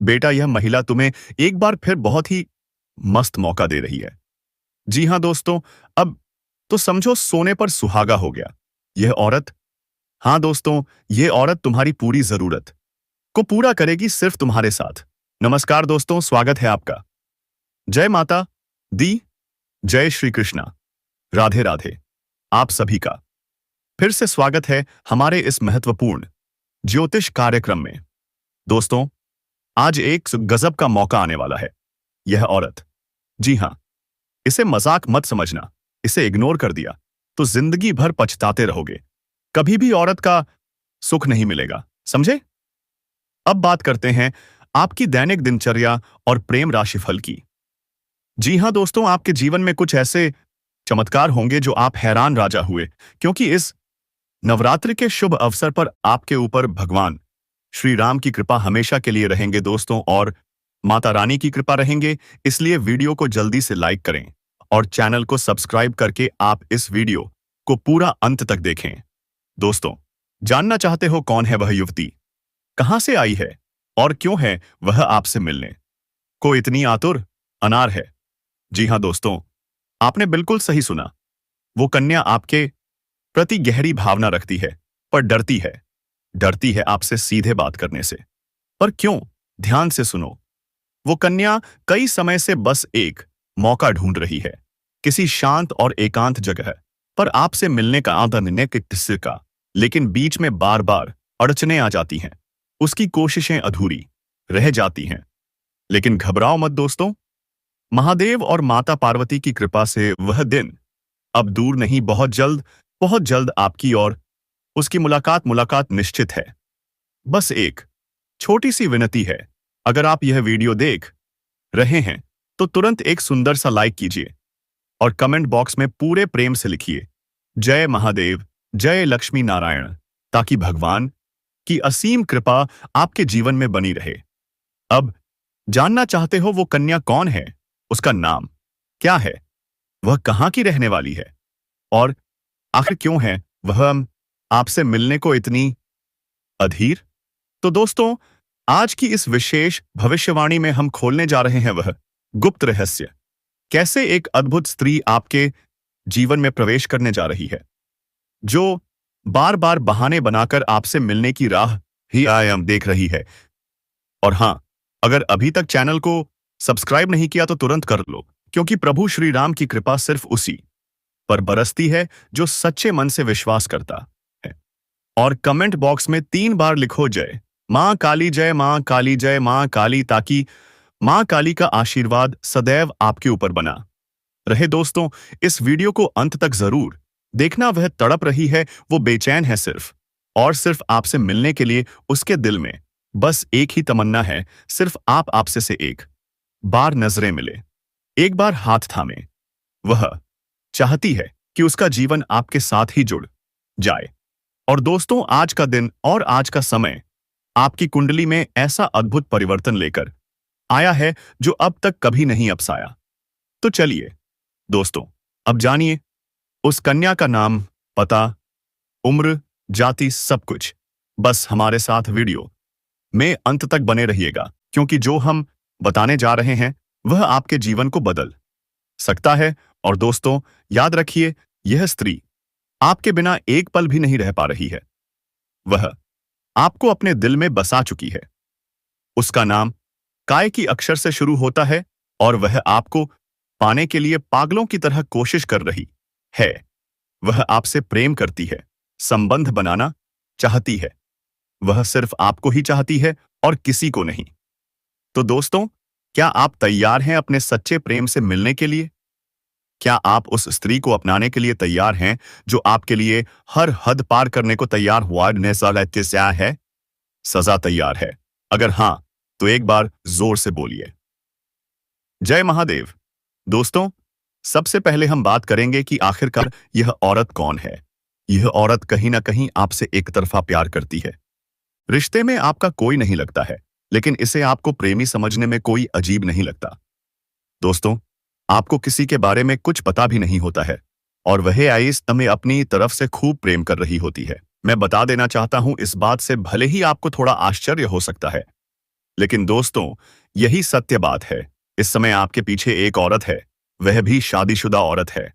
बेटा, यह महिला तुम्हें एक बार फिर बहुत ही मस्त मौका दे रही है। जी हाँ दोस्तों, अब तो समझो सोने पर सुहागा हो गया। यह औरत, हाँ दोस्तों, यह औरत तुम्हारी पूरी जरूरत को पूरा करेगी सिर्फ तुम्हारे साथ। नमस्कार दोस्तों, स्वागत है आपका। जय माता दी, जय श्री कृष्णा, राधे राधे। आप सभी का फिर से स्वागत है हमारे इस महत्वपूर्ण ज्योतिष कार्यक्रम में। दोस्तों, आज एक गजब का मौका आने वाला है। यह औरत, जी हाँ, इसे मजाक मत समझना। इसे इग्नोर कर दिया तो जिंदगी भर पछताते रहोगे। कभी भी औरत का सुख नहीं मिलेगा, समझे? अब बात करते हैं आपकी दैनिक दिनचर्या और प्रेम राशिफल की। जी हाँ दोस्तों, आपके जीवन में कुछ ऐसे चमत्कार होंगे जो आप हैरान राजा हुए, क्योंकि इस नवरात्रि के शुभ अवसर पर आपके ऊपर भगवान श्री राम की कृपा हमेशा के लिए रहेंगे दोस्तों, और माता रानी की कृपा रहेंगे। इसलिए वीडियो को जल्दी से लाइक करें और चैनल को सब्सक्राइब करके आप इस वीडियो को पूरा अंत तक देखें। दोस्तों, जानना चाहते हो कौन है वह युवती, कहां से आई है और क्यों है वह आपसे मिलने को इतनी आतुर अनार है? जी हां दोस्तों, आपने बिल्कुल सही सुना। वो कन्या आपके प्रति गहरी भावना रखती है, पर डरती है। डरती है आपसे सीधे बात करने से। पर क्यों? ध्यान से सुनो। वो कन्या कई समय से बस एक मौका ढूंढ रही है, किसी शांत और एकांत जगह पर आपसे मिलने का आदरणीय किस्से का, लेकिन बीच में बार बार अड़चने आ जाती हैं। उसकी कोशिशें अधूरी रह जाती हैं। लेकिन घबराओ मत दोस्तों, महादेव और माता पार्वती की कृपा से वह दिन अब दूर नहीं, बहुत जल्द आपकी और उसकी मुलाकात निश्चित है। बस एक छोटी सी विनती है, अगर आप यह वीडियो देख रहे हैं तो तुरंत एक सुंदर सा लाइक कीजिए और कमेंट बॉक्स में पूरे प्रेम से लिखिए जय महादेव, जय लक्ष्मी नारायण, ताकि भगवान की असीम कृपा आपके जीवन में बनी रहे। अब जानना चाहते हो वो कन्या कौन है, उसका नाम क्या है, वह कहाँ की रहने वाली है और आखिर क्यों है वह आपसे मिलने को इतनी अधीर? तो दोस्तों, आज की इस विशेष भविष्यवाणी में हम खोलने जा रहे हैं वह गुप्त रहस्य, कैसे एक अद्भुत स्त्री आपके जीवन में प्रवेश करने जा रही है, जो बार बार बहाने बनाकर आपसे मिलने की राह ही आयाम देख रही है। और हां, अगर अभी तक चैनल को सब्सक्राइब नहीं किया तो तुरंत कर लो, क्योंकि प्रभु श्री राम की कृपा सिर्फ उसी पर बरसती है जो सच्चे मन से विश्वास करता है। और कमेंट बॉक्स में 3 बार लिखो जय मां काली, जय मां काली, जय मां काली, ताकि मां काली का आशीर्वाद सदैव आपके ऊपर बना रहे। दोस्तों, इस वीडियो को अंत तक जरूर देखना। वह तड़प रही है, वो बेचैन है सिर्फ और सिर्फ आपसे मिलने के लिए। उसके दिल में बस एक ही तमन्ना है, सिर्फ आप आपसे से एक बार नजरें मिले, एक बार हाथ थामे। वह चाहती है कि उसका जीवन आपके साथ ही जुड़ जाए। और दोस्तों, आज का दिन और आज का समय आपकी कुंडली में ऐसा अद्भुत परिवर्तन लेकर आया है जो अब तक कभी नहीं अपसाया। तो चलिए दोस्तों, अब जानिए उस कन्या का नाम, पता, उम्र, जाति, सब कुछ। बस हमारे साथ वीडियो में अंत तक बने रहिएगा, क्योंकि जो हम बताने जा रहे हैं वह आपके जीवन को बदल सकता है। और दोस्तों, याद रखिए, यह स्त्री आपके बिना एक पल भी नहीं रह पा रही है। वह आपको अपने दिल में बसा चुकी है। उसका नाम काय की अक्षर से शुरू होता है और वह आपको पाने के लिए पागलों की तरह कोशिश कर रही है। वह आपसे प्रेम करती है, संबंध बनाना चाहती है। वह सिर्फ आपको ही चाहती है और किसी को नहीं। तो दोस्तों, क्या आप तैयार हैं अपने सच्चे प्रेम से मिलने के लिए? क्या आप उस स्त्री को अपनाने के लिए तैयार हैं जो आपके लिए हर हद पार करने को तैयार हुआ है? सजा तैयार है? अगर हां, तो एक बार जोर से बोलिए जय महादेव। दोस्तों, सबसे पहले हम बात करेंगे कि आखिरकार यह औरत कौन है। यह औरत कहीं ना कहीं आपसे एक तरफा प्यार करती है। रिश्ते में आपका कोई नहीं लगता है, लेकिन इसे आपको प्रेमी समझने में कोई अजीब नहीं लगता। दोस्तों, आपको किसी के बारे में कुछ पता भी नहीं होता है और वह आइस हमें अपनी तरफ से खूब प्रेम कर रही होती है। मैं बता देना चाहता हूं, इस बात से भले ही आपको थोड़ा आश्चर्य हो सकता है, लेकिन दोस्तों, यही सत्य बात है। इस समय आपके पीछे एक औरत है, वह भी शादीशुदा औरत है।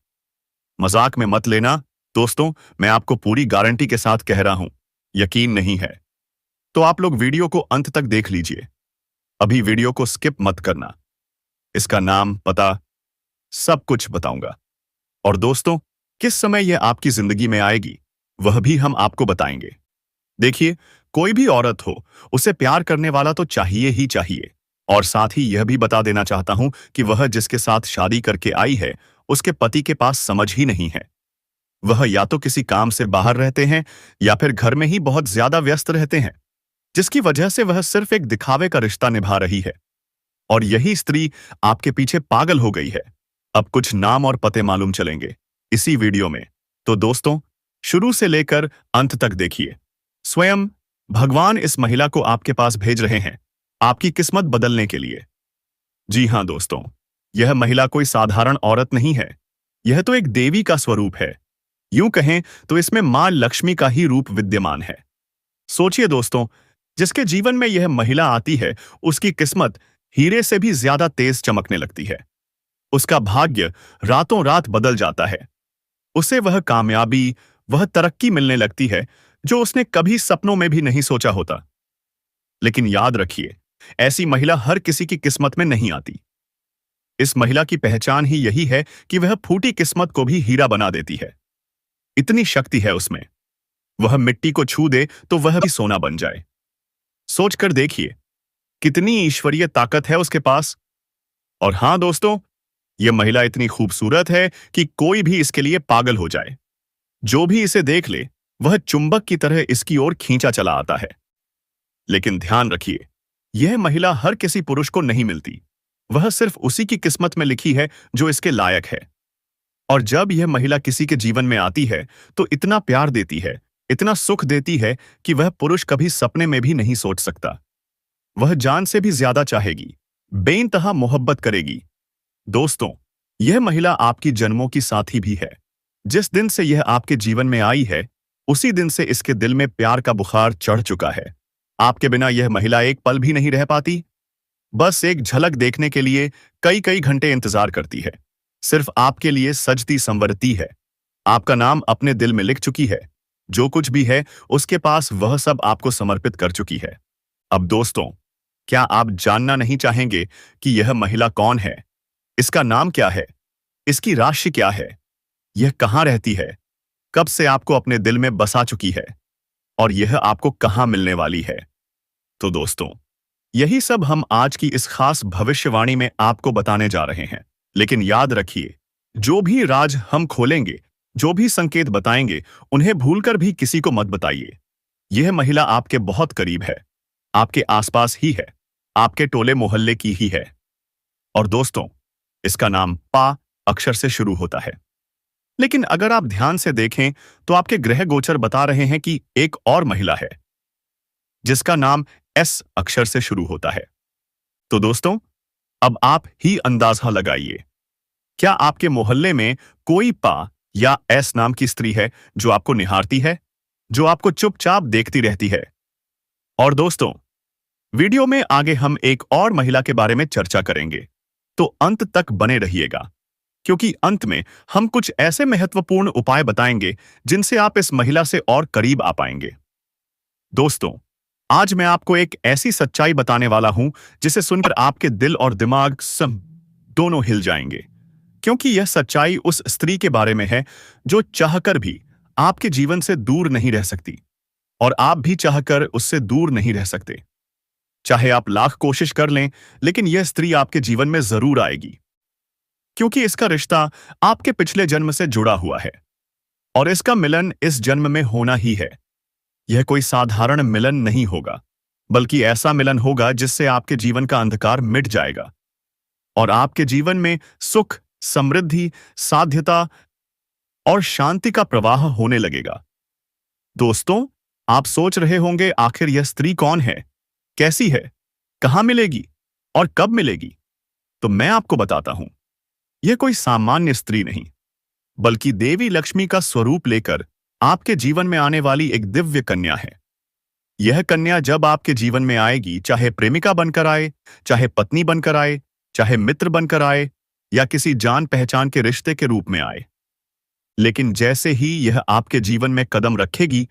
मजाक में मत लेना दोस्तों, मैं आपको पूरी गारंटी के साथ कह रहा हूं। यकीन नहीं है तो आप लोग वीडियो को अंत तक देख लीजिए। अभी वीडियो को स्किप मत करना। इसका नाम, पता, सब कुछ बताऊंगा। और दोस्तों, किस समय यह आपकी जिंदगी में आएगी वह भी हम आपको बताएंगे। देखिए, कोई भी औरत हो, उसे प्यार करने वाला तो चाहिए ही चाहिए। और साथ ही यह भी बता देना चाहता हूं कि वह जिसके साथ शादी करके आई है, उसके पति के पास समझ ही नहीं है। वह या तो किसी काम से बाहर रहते हैं या फिर घर में ही बहुत ज्यादा व्यस्त रहते हैं, जिसकी वजह से वह सिर्फ एक दिखावे का रिश्ता निभा रही है। और यही स्त्री आपके पीछे पागल हो गई है। अब कुछ नाम और पते मालूम चलेंगे इसी वीडियो में। तो दोस्तों, शुरू से लेकर अंत तक देखिए। स्वयं भगवान इस महिला को आपके पास भेज रहे हैं, आपकी किस्मत बदलने के लिए। जी हां दोस्तों, यह महिला कोई साधारण औरत नहीं है। यह तो एक देवी का स्वरूप है। यूं कहें तो इसमें मां लक्ष्मी का ही रूप विद्यमान है। सोचिए दोस्तों, जिसके जीवन में यह महिला आती है, उसकी किस्मत हीरे से भी ज्यादा तेज चमकने लगती है। उसका भाग्य रातों रात बदल जाता है। उसे वह कामयाबी, वह तरक्की मिलने लगती है जो उसने कभी सपनों में भी नहीं सोचा होता। लेकिन याद रखिए, ऐसी महिला हर किसी की किस्मत में नहीं आती। इस महिला की पहचान ही यही है कि वह फूटी किस्मत को भी हीरा बना देती है। इतनी शक्ति है उसमें, वह मिट्टी को छू दे तो वह भी सोना बन जाए। सोचकर देखिए, कितनी ईश्वरीय ताकत है उसके पास। और हां दोस्तों, यह महिला इतनी खूबसूरत है कि कोई भी इसके लिए पागल हो जाए। जो भी इसे देख ले, वह चुंबक की तरह इसकी ओर खींचा चला आता है। लेकिन ध्यान रखिए, यह महिला हर किसी पुरुष को नहीं मिलती। वह सिर्फ उसी की किस्मत में लिखी है जो इसके लायक है। और जब यह महिला किसी के जीवन में आती है, तो इतना प्यार देती है, इतना सुख देती है कि वह पुरुष कभी सपने में भी नहीं सोच सकता। वह जान से भी ज्यादा चाहेगी, बेइंतहा मोहब्बत करेगी। दोस्तों, यह महिला आपकी जन्मों की साथी भी है। जिस दिन से यह आपके जीवन में आई है, उसी दिन से इसके दिल में प्यार का बुखार चढ़ चुका है। आपके बिना यह महिला एक पल भी नहीं रह पाती। बस एक झलक देखने के लिए कई कई घंटे इंतजार करती है। सिर्फ आपके लिए सजती संवरती है। आपका नाम अपने दिल में लिख चुकी है। जो कुछ भी है उसके पास, वह सब आपको समर्पित कर चुकी है। अब दोस्तों, क्या आप जानना नहीं चाहेंगे कि यह महिला कौन है? इसका नाम क्या है? इसकी राशि क्या है? यह कहां रहती है? कब से आपको अपने दिल में बसा चुकी है? और यह आपको कहां मिलने वाली है? तो दोस्तों, यही सब हम आज की इस खास भविष्यवाणी में आपको बताने जा रहे हैं। लेकिन याद रखिए, जो भी राज हम खोलेंगे, जो भी संकेत बताएंगे, उन्हें भूलकर भी किसी को मत बताइए। यह महिला आपके बहुत करीब है, आपके आसपास ही है, आपके टोले मोहल्ले की ही है। और दोस्तों, इसका नाम पा अक्षर से शुरू होता है। लेकिन अगर आप ध्यान से देखें तो आपके ग्रह गोचर बता रहे हैं कि एक और महिला है जिसका नाम एस अक्षर से शुरू होता है। तो दोस्तों, अब आप ही अंदाजा लगाइए, क्या आपके मोहल्ले में कोई पा या एस नाम की स्त्री है जो आपको निहारती है, जो आपको चुपचाप देखती रहती है? और दोस्तों, वीडियो में आगे हम एक और महिला के बारे में चर्चा करेंगे, तो अंत तक बने रहिएगा, क्योंकि अंत में हम कुछ ऐसे महत्वपूर्ण उपाय बताएंगे जिनसे आप इस महिला से और करीब आ पाएंगे। दोस्तों, आज मैं आपको एक ऐसी सच्चाई बताने वाला हूं जिसे सुनकर आपके दिल और दिमाग सब दोनों हिल जाएंगे, क्योंकि यह सच्चाई उस स्त्री के बारे में है जो चाहकर भी आपके जीवन से दूर नहीं रह सकती, और आप भी चाहकर उससे दूर नहीं रह सकते। चाहे आप लाख कोशिश कर लें, लेकिन यह स्त्री आपके जीवन में जरूर आएगी, क्योंकि इसका रिश्ता आपके पिछले जन्म से जुड़ा हुआ है और इसका मिलन इस जन्म में होना ही है। यह कोई साधारण मिलन नहीं होगा, बल्कि ऐसा मिलन होगा जिससे आपके जीवन का अंधकार मिट जाएगा और आपके जीवन में सुख, समृद्धि, साध्यता और शांति का प्रवाह होने लगेगा। दोस्तों, आप सोच रहे होंगे, आखिर यह स्त्री कौन है, कैसी है, कहां मिलेगी और कब मिलेगी? तो मैं आपको बताता हूं। यह कोई सामान्य स्त्री नहीं, बल्कि देवी लक्ष्मी का स्वरूप लेकर आपके जीवन में आने वाली एक दिव्य कन्या है। यह कन्या जब आपके जीवन में आएगी, चाहे प्रेमिका बनकर आए, चाहे पत्नी बनकर आए, चाहे मित्र बनकर आए, या किसी जान पहचान के रिश्ते के रूप में आए, लेकिन जैसे ही यह आपके जीवन में कदम रखेगी,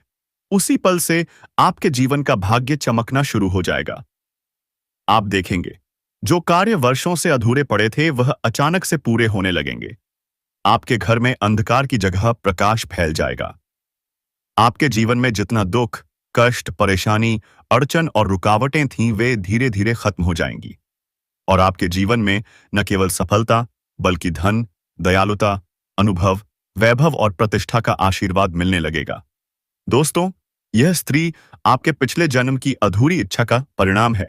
उसी पल से आपके जीवन का भाग्य चमकना शुरू हो जाएगा। आप देखेंगे, जो कार्य वर्षों से अधूरे पड़े थे वह अचानक से पूरे होने लगेंगे। आपके घर में अंधकार की जगह प्रकाश फैल जाएगा। आपके जीवन में जितना दुख, कष्ट, परेशानी, अड़चन और रुकावटें थीं, वे धीरे धीरे खत्म हो जाएंगी और आपके जीवन में न केवल सफलता, बल्कि धन, दयालुता, अनुभव, वैभव और प्रतिष्ठा का आशीर्वाद मिलने लगेगा। दोस्तों, यह स्त्री आपके पिछले जन्म की अधूरी इच्छा का परिणाम है।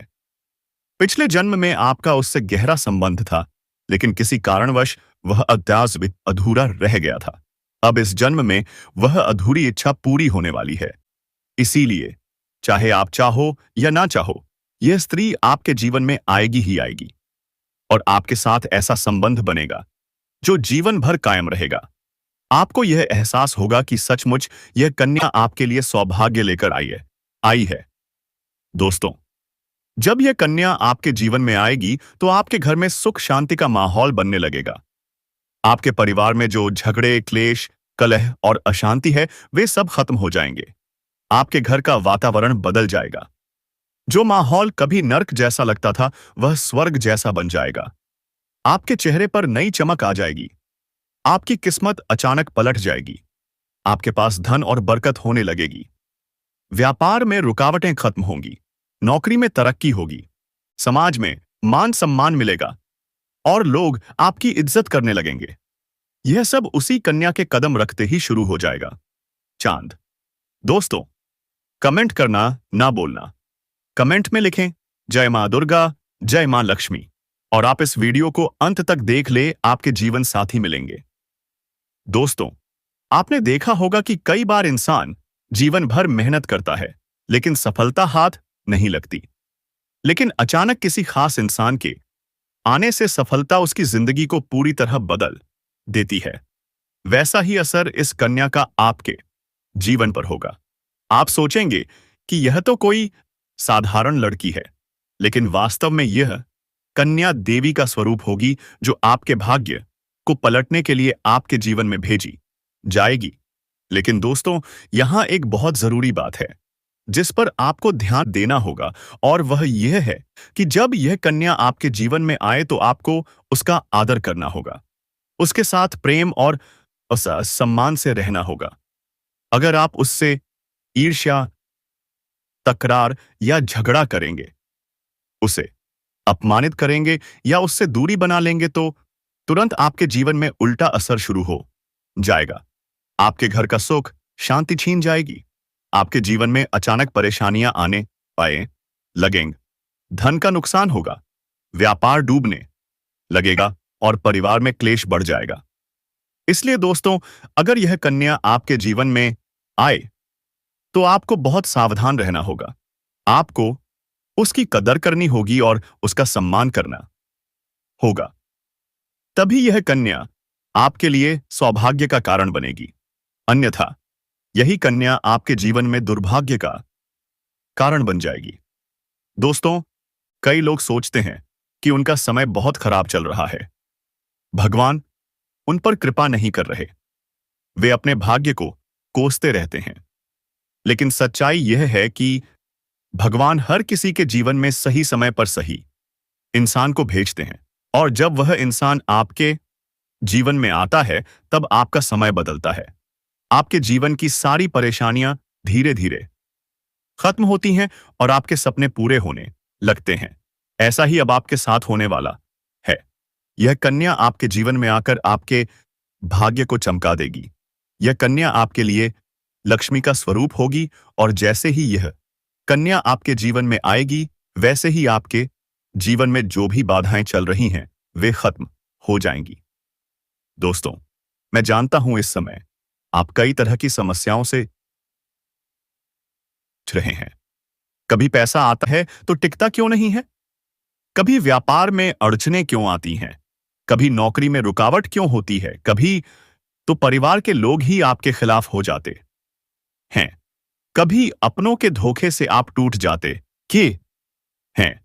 पिछले जन्म में आपका उससे गहरा संबंध था, लेकिन किसी कारणवश वह अत्याज अधूरा रह गया था। अब इस जन्म में वह अधूरी इच्छा पूरी होने वाली है। इसीलिए चाहे आप चाहो या ना चाहो, यह स्त्री आपके जीवन में आएगी ही आएगी और आपके साथ ऐसा संबंध बनेगा जो जीवन भर कायम रहेगा। आपको यह एहसास होगा कि सचमुच यह कन्या आपके लिए सौभाग्य लेकर आई है। दोस्तों, जब यह कन्या आपके जीवन में आएगी तो आपके घर में सुख शांति का माहौल बनने लगेगा। आपके परिवार में जो झगड़े, क्लेश, कलह और अशांति है, वे सब खत्म हो जाएंगे। आपके घर का वातावरण बदल जाएगा। जो माहौल कभी नर्क जैसा लगता था, वह स्वर्ग जैसा बन जाएगा। आपके चेहरे पर नई चमक आ जाएगी। आपकी किस्मत अचानक पलट जाएगी। आपके पास धन और बरकत होने लगेगी। व्यापार में रुकावटें खत्म होंगी। नौकरी में तरक्की होगी। समाज में मान सम्मान मिलेगा और लोग आपकी इज्जत करने लगेंगे। यह सब उसी कन्या के कदम रखते ही शुरू हो जाएगा। चांद। दोस्तों, कमेंट करना ना बोलना। कमेंट में लिखें जय मां दुर्गा, जय मां लक्ष्मी, और आप इस वीडियो को अंत तक देख ले, आपके जीवन साथी मिलेंगे। दोस्तों, आपने देखा होगा कि कई बार इंसान जीवन भर मेहनत करता है, लेकिन सफलता हाथ नहीं लगती। लेकिन अचानक किसी खास इंसान के आने से सफलता उसकी जिंदगी को पूरी तरह बदल देती है। वैसा ही असर इस कन्या का आपके जीवन पर होगा। आप सोचेंगे कि यह तो कोई साधारण लड़की है, लेकिन वास्तव में यह कन्या देवी का स्वरूप होगी, जो आपके भाग्य को पलटने के लिए आपके जीवन में भेजी जाएगी। लेकिन दोस्तों, यहां एक बहुत जरूरी बात है जिस पर आपको ध्यान देना होगा, और वह यह है कि जब यह कन्या आपके जीवन में आए तो आपको उसका आदर करना होगा। उसके साथ प्रेम और सम्मान से रहना होगा। अगर आप उससे ईर्ष्या, तकरार या झगड़ा करेंगे, उसे अपमानित करेंगे या उससे दूरी बना लेंगे, तो तुरंत आपके जीवन में उल्टा असर शुरू हो जाएगा। आपके घर का सुख, शांति छीन जाएगी। आपके जीवन में अचानक परेशानियां आए लगेंगे। धन का नुकसान होगा, व्यापार डूबने लगेगा और परिवार में क्लेश बढ़ जाएगा। इसलिए दोस्तों, अगर यह कन्या आपके जीवन में आए तो आपको बहुत सावधान रहना होगा। आपको उसकी कदर करनी होगी और उसका सम्मान करना होगा। तभी यह कन्या आपके लिए सौभाग्य का कारण बनेगी। अन्यथा यही कन्या आपके जीवन में दुर्भाग्य का कारण बन जाएगी। दोस्तों, कई लोग सोचते हैं कि उनका समय बहुत खराब चल रहा है, भगवान उन पर कृपा नहीं कर रहे। वे अपने भाग्य को कोसते रहते हैं। लेकिन सच्चाई यह है कि भगवान हर किसी के जीवन में सही समय पर सही इंसान को भेजते हैं, और जब वह इंसान आपके जीवन में आता है, तब आपका समय बदलता है। आपके जीवन की सारी परेशानियां धीरे धीरे खत्म होती हैं और आपके सपने पूरे होने लगते हैं। ऐसा ही अब आपके साथ होने वाला है। यह कन्या आपके जीवन में आकर आपके भाग्य को चमका देगी। यह कन्या आपके लिए लक्ष्मी का स्वरूप होगी, और जैसे ही यह कन्या आपके जीवन में आएगी, वैसे ही आपके जीवन में जो भी बाधाएं चल रही हैं, वे खत्म हो जाएंगी। दोस्तों, मैं जानता हूं इस समय आप कई तरह की समस्याओं से रहे हैं। कभी पैसा आता है तो टिकता क्यों नहीं है? कभी व्यापार में अड़चनें क्यों आती हैं? कभी नौकरी में रुकावट क्यों होती है? कभी तो परिवार के लोग ही आपके खिलाफ हो जाते हैं। कभी अपनों के धोखे से आप टूट जाते कि हैं।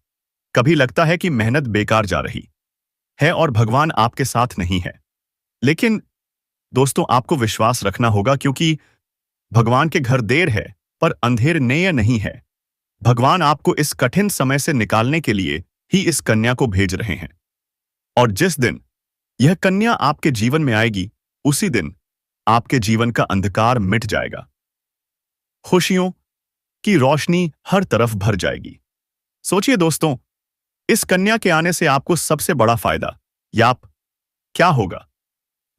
कभी लगता है कि मेहनत बेकार जा रही है और भगवान आपके साथ नहीं है। लेकिन दोस्तों, आपको विश्वास रखना होगा, क्योंकि भगवान के घर देर है पर अंधेर नेय नहीं है। भगवान आपको इस कठिन समय से निकालने के लिए ही इस कन्या को भेज रहे हैं। और जिस दिन यह कन्या आपके जीवन में आएगी, उसी दिन आपके जीवन का अंधकार मिट जाएगा। खुशियों की रोशनी हर तरफ भर जाएगी। सोचिए दोस्तों, इस कन्या के आने से आपको सबसे बड़ा फायदा या क्या होगा?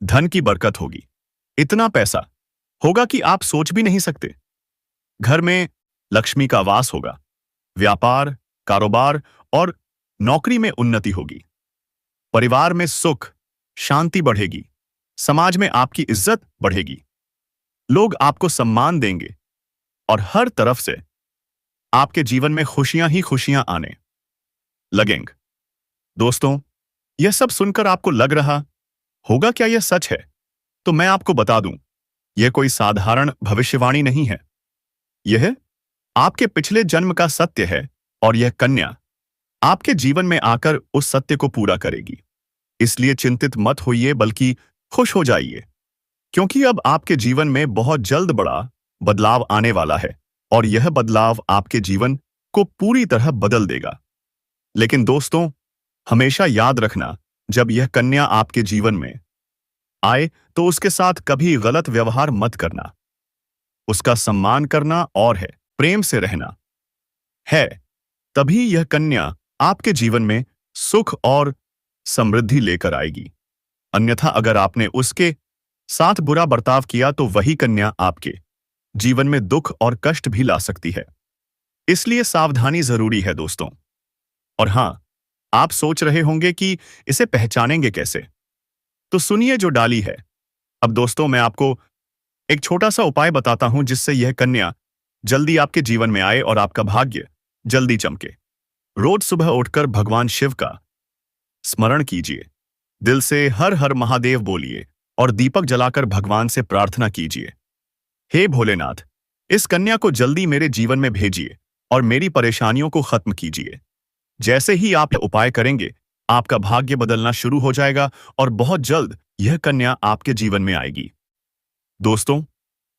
धन की बरकत होगी। इतना पैसा होगा कि आप सोच भी नहीं सकते। घर में लक्ष्मी का वास होगा। व्यापार, कारोबार और नौकरी में उन्नति होगी। परिवार में सुख, शांति बढ़ेगी। समाज में आपकी इज्जत बढ़ेगी। लोग आपको सम्मान देंगे और हर तरफ से आपके जीवन में खुशियां ही खुशियां आने लगेंगे। दोस्तों, यह सब सुनकर आपको लग रहा होगा क्या यह सच है? तो मैं आपको बता दूं, यह कोई साधारण भविष्यवाणी नहीं है। यह आपके पिछले जन्म का सत्य है और यह कन्या आपके जीवन में आकर उस सत्य को पूरा करेगी। इसलिए चिंतित मत होइए, बल्कि खुश हो जाइए, क्योंकि अब आपके जीवन में बहुत जल्द बड़ा बदलाव आने वाला है और यह बदलाव आपके जीवन को पूरी तरह बदल देगा। लेकिन दोस्तों, हमेशा याद रखना, जब यह कन्या आपके जीवन में आए तो उसके साथ कभी गलत व्यवहार मत करना। उसका सम्मान करना और है प्रेम से रहना है। तभी यह कन्या आपके जीवन में सुख और समृद्धि लेकर आएगी। अन्यथा अगर आपने उसके साथ बुरा बर्ताव किया तो वही कन्या आपके जीवन में दुख और कष्ट भी ला सकती है। इसलिए सावधानी जरूरी है दोस्तों। और हां, आप सोच रहे होंगे कि इसे पहचानेंगे कैसे? तो सुनिए जो डाली है। अब दोस्तों, मैं आपको एक छोटा सा उपाय बताता हूं जिससे यह कन्या जल्दी आपके जीवन में आए और आपका भाग्य जल्दी चमके। रोज सुबह उठकर भगवान शिव का स्मरण कीजिए। दिल से हर हर महादेव बोलिए और दीपक जलाकर भगवान से प्रार्थना कीजिए, हे भोलेनाथ, इस कन्या को जल्दी मेरे जीवन में भेजिए और मेरी परेशानियों को खत्म कीजिए। जैसे ही आप उपाय करेंगे, आपका भाग्य बदलना शुरू हो जाएगा और बहुत जल्द यह कन्या आपके जीवन में आएगी। दोस्तों,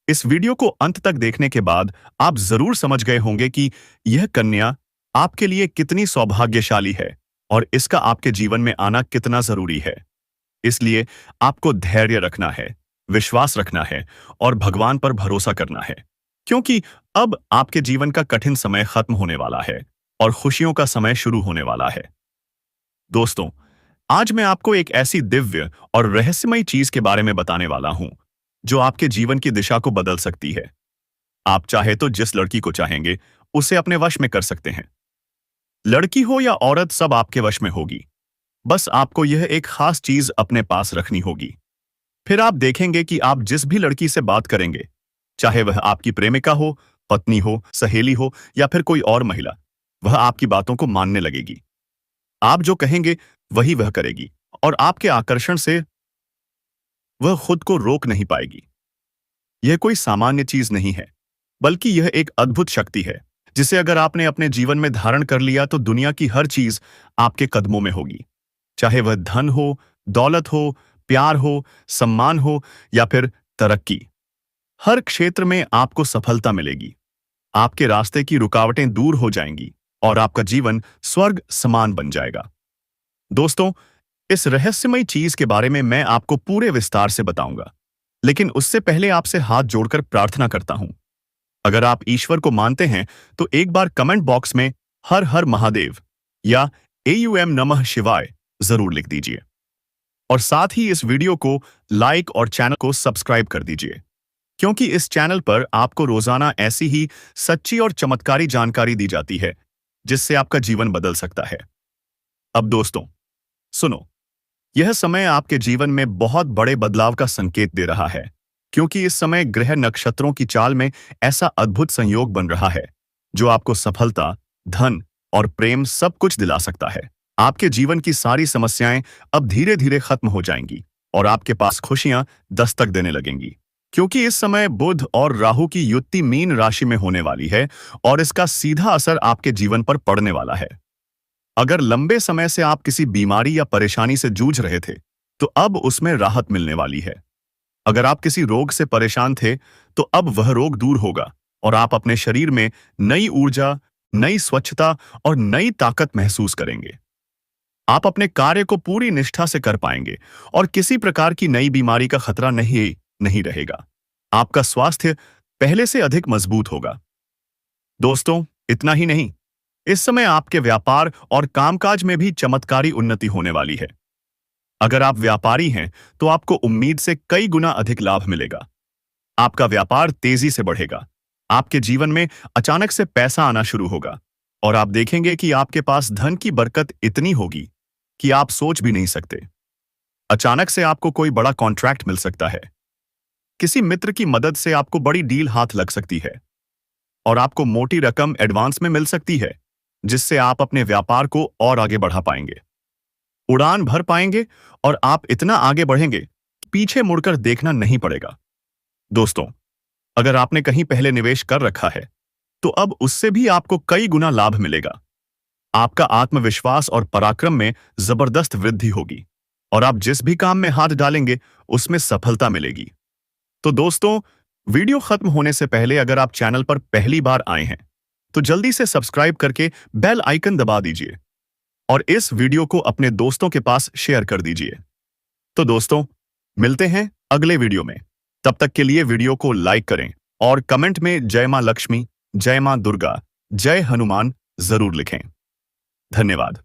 इस वीडियो को अंत तक देखने के बाद आप जरूर समझ गए होंगे कि यह कन्या आपके लिए कितनी सौभाग्यशाली है और इसका आपके जीवन में आना कितना जरूरी है। इसलिए आपको धैर्य रखना है, विश्वास रखना है और भगवान पर भरोसा करना है, क्योंकि अब आपके जीवन का कठिन समय खत्म होने वाला है और खुशियों का समय शुरू होने वाला है। दोस्तों, आज मैं आपको एक ऐसी दिव्य और रहस्यमयी चीज के बारे में बताने वाला हूं जो आपके जीवन की दिशा को बदल सकती है। आप चाहे तो जिस लड़की को चाहेंगे उसे अपने वश में कर सकते हैं। लड़की हो या औरत, सब आपके वश में होगी। बस आपको यह एक खास चीज अपने पास रखनी होगी। फिर आप देखेंगे कि आप जिस भी लड़की से बात करेंगे, चाहे वह आपकी प्रेमिका हो, पत्नी हो, सहेली हो या फिर कोई और महिला, वह आपकी बातों को मानने लगेगी। आप जो कहेंगे वही वह करेगी और आपके आकर्षण से वह खुद को रोक नहीं पाएगी। यह कोई सामान्य चीज नहीं है, बल्कि यह एक अद्भुत शक्ति है जिसे अगर आपने अपने जीवन में धारण कर लिया तो दुनिया की हर चीज आपके कदमों में होगी। चाहे वह धन हो, दौलत हो, प्यार हो, सम्मान हो या फिर तरक्की, हर क्षेत्र में आपको सफलता मिलेगी। आपके रास्ते की रुकावटें दूर हो जाएंगी और आपका जीवन स्वर्ग समान बन जाएगा। दोस्तों, इस रहस्यमयी चीज के बारे में मैं आपको पूरे विस्तार से बताऊंगा, लेकिन उससे पहले आपसे हाथ जोड़कर प्रार्थना करता हूं। अगर आप ईश्वर को मानते हैं तो एक बार कमेंट बॉक्स में हर हर महादेव या AUM नमः शिवाय जरूर लिख दीजिए और साथ ही इस वीडियो को लाइक और चैनल को सब्सक्राइब कर दीजिए, क्योंकि इस चैनल पर आपको रोजाना ऐसी ही सच्ची और चमत्कारी जानकारी दी जाती है जिससे आपका जीवन बदल सकता है। अब दोस्तों सुनो, यह समय आपके जीवन में बहुत बड़े बदलाव का संकेत दे रहा है, क्योंकि इस समय ग्रह नक्षत्रों की चाल में ऐसा अद्भुत संयोग बन रहा है जो आपको सफलता, धन और प्रेम सब कुछ दिला सकता है। आपके जीवन की सारी समस्याएं अब धीरे धीरे खत्म हो जाएंगी और आपके पास खुशियां दस्तक देने लगेंगी। क्योंकि इस समय बुध और राहु की युति मीन राशि में होने वाली है और इसका सीधा असर आपके जीवन पर पड़ने वाला है। अगर लंबे समय से आप किसी बीमारी या परेशानी से जूझ रहे थे, तो अब उसमें राहत मिलने वाली है। अगर आप किसी रोग से परेशान थे, तो अब वह रोग दूर होगा और आप अपने शरीर में नई ऊर्जा, नई स्वच्छता और नई ताकत महसूस करेंगे। आप अपने कार्य को पूरी निष्ठा से कर पाएंगे और किसी प्रकार की नई बीमारी का खतरा नहीं रहेगा। आपका स्वास्थ्य पहले से अधिक मजबूत होगा। दोस्तों, इतना ही नहीं, इस समय आपके व्यापार और कामकाज में भी चमत्कारी उन्नति होने वाली है। अगर आप व्यापारी हैं, तो आपको उम्मीद से कई गुना अधिक लाभ मिलेगा। आपका व्यापार तेजी से बढ़ेगा। आपके जीवन में अचानक से पैसा आना शुरू होगा और आप देखेंगे कि आपके पास धन की बरकत इतनी होगी कि आप सोच भी नहीं सकते। अचानक से आपको कोई बड़ा कॉन्ट्रैक्ट मिल सकता है। किसी मित्र की मदद से आपको बड़ी डील हाथ लग सकती है और आपको मोटी रकम एडवांस में मिल सकती है, जिससे आप अपने व्यापार को और आगे बढ़ा पाएंगे, उड़ान भर पाएंगे और आप इतना आगे बढ़ेंगे कि पीछे मुड़कर देखना नहीं पड़ेगा। दोस्तों, अगर आपने कहीं पहले निवेश कर रखा है, तो अब उससे भी आपको कई गुना लाभ मिलेगा। आपका आत्मविश्वास और पराक्रम में जबरदस्त वृद्धि होगी और आप जिस भी काम में हाथ डालेंगे, उसमें सफलता मिलेगी। तो दोस्तों, वीडियो खत्म होने से पहले अगर आप चैनल पर पहली बार आए हैं, तो जल्दी से सब्सक्राइब करके बेल आइकन दबा दीजिए और इस वीडियो को अपने दोस्तों के पास शेयर कर दीजिए। तो दोस्तों, मिलते हैं अगले वीडियो में। तब तक के लिए वीडियो को लाइक करें और कमेंट में जय मां लक्ष्मी, जय मां दुर्गा, जय हनुमान जरूर लिखें। धन्यवाद।